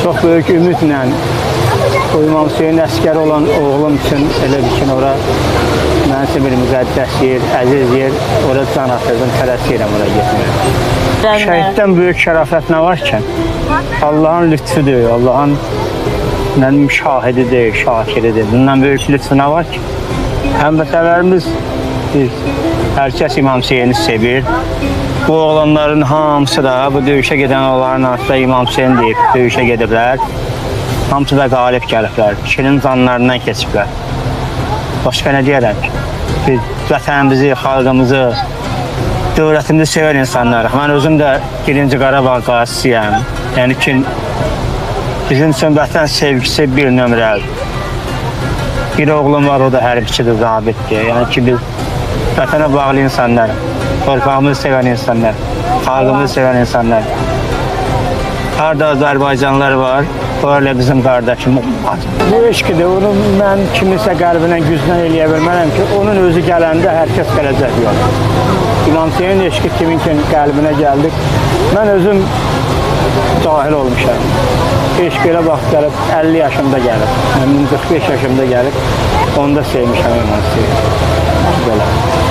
Çox böyük ümidlə bu İmam Hüseyin əskər olan oğlum üçün elə bir ki, ora mənim üçün bir müqəddəs yer, əziz yer, ora can atırdım, tələsirəm ora getməyə. Şəhiddən böyük şərafət nə var ki? Allahın lütfüdür, Allahın mənim şahididir, şakiridir. Bundan böyük lütfü nə var ki? Həmvətənlərimiz, hər kəs İmam Hüseyini sevir. Bu oğlanların hamısı da, bu döyüşə gedən oğlanların hamısı da İmam Hüseyin deyib, döyüşə gediblər. Hamısı da qalib gəliblər, kişinin canlarından keçiblər. Başqa nə deyərəm ki? Biz vətənimizi, xalqımızı, dövlətimizi sevən insanlarıq. Mən özüm də 1-ci Qarabağ qazisiyəm. Yəni ki, bizim üçün vətən sevgisi bir nömrəlidir. Bir oğlum var, o da hərbiçidir, zabitdir. Yəni ki, biz vətənə bağlı insanlar, torpağımızı sevən insanlar, xalqımızı sevən insanlar. Harada Azərbaycanlılar var, orada bizim qardaşımız var. Bu eşqidir, onu mən kimisə qəlbinə güclə eləyə bilmərəm ki, onun özü gələndə hər kəs gələcək yox. İmam Hüseyin eşqi kimin ki qəlbinə gəldik, mən özüm dahil olmuşam. Eşq elə vaxt gəlib, 50 yaşımda gəlib, 45 yaşımda gəlib, onu da sevmişəm İmam Hüseyin. Belə.